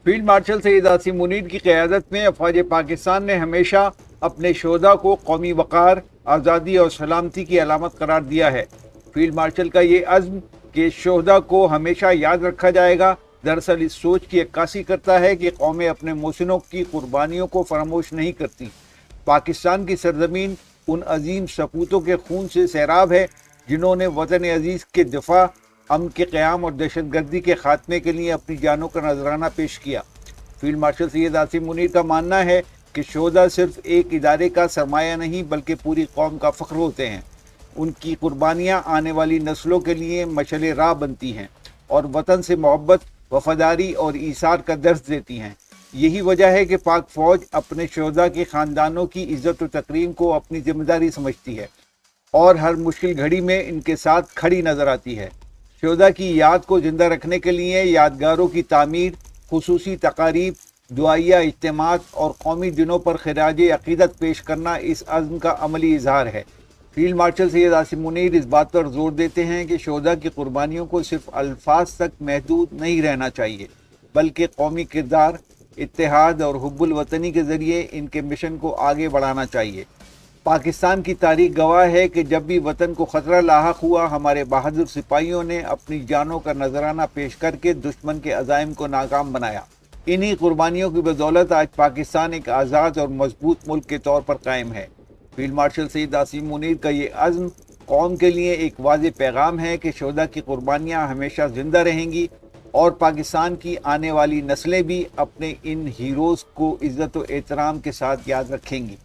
Field marshal Syed Asim Munir की क़यादत में अफ़वाज पाकिस्तान ने हमेशा अपने शोहदा को कौमी वक़ार, आज़ादी और सलामती की अलामत करार दिया है। फील्ड मार्शल का ये अज़्म कि शोहदा को हमेशा याद रखा जाएगा, दरअसल इस सोच की अक्कासी करता है कि कौमें अपने मोहसिनों की कुर्बानियों को फरामोश नहीं करती। पाकिस्तान की सरजमीन उन अजीम सपूतों के खून से सैराब है जिन्होंने वतन अजीज़ के दिफा, अमन के क़याम और दहशत गर्दी के ख़ात्मे के लिए अपनी जानों का नजराना पेश किया। फील्ड मार्शल सैयद आसिम मुनीर का मानना है कि शोहदा सिर्फ एक इदारे का सरमाया नहीं बल्कि पूरी कौम का फ़ख्र होते हैं। उनकी कुर्बानियाँ आने वाली नस्लों के लिए मशअल राह बनती हैं और वतन से मोहब्बत, वफादारी और ईसार का दर्स देती हैं। यही वजह है कि पाक फ़ौज अपने शोहदा के ख़ानदानों की इज़्ज़त व तकरीम को अपनी ज़िम्मेदारी समझती है और हर मुश्किल घड़ी में इनके साथ खड़ी नज़र आती है। शोहदा की याद को ज़िंदा रखने के लिए यादगारों की तामीर, खुसूसी तकारीब, दुआइया इज्तिमात और कौमी दिनों पर खिराज अक़ीदत पेश करना इस अज़्म का अमली इजहार है। फील्ड मार्शल सैयद आसिम मुनीर इस बात पर जोर देते हैं कि शोहदा की कुर्बानियों को सिर्फ अल्फाज तक महदूद नहीं रहना चाहिए बल्कि कौमी किरदार, इत्तेहाद और हुब्बुल वतनी के ज़रिए इनके मिशन को आगे बढ़ाना चाहिए। पाकिस्तान की तारीख गवाह है कि जब भी वतन को ख़तरा लाहक हुआ, हमारे बहादुर सिपाहियों ने अपनी जानों का नजराना पेश करके दुश्मन के अज़ाइम को नाकाम बनाया। इन्हीं कुर्बानियों की बदौलत आज पाकिस्तान एक आज़ाद और मजबूत मुल्क के तौर पर कायम है। फील्ड मार्शल सैयद आसिम मुनीर का ये अज़्म कौम के लिए एक वाज़ेह पैगाम है कि शोहदा की कुर्बानियाँ हमेशा ज़िंदा रहेंगी और पाकिस्तान की आने वाली नस्लें भी अपने इन हीरोज़ को इज़्ज़त व एहतराम के साथ याद रखेंगी।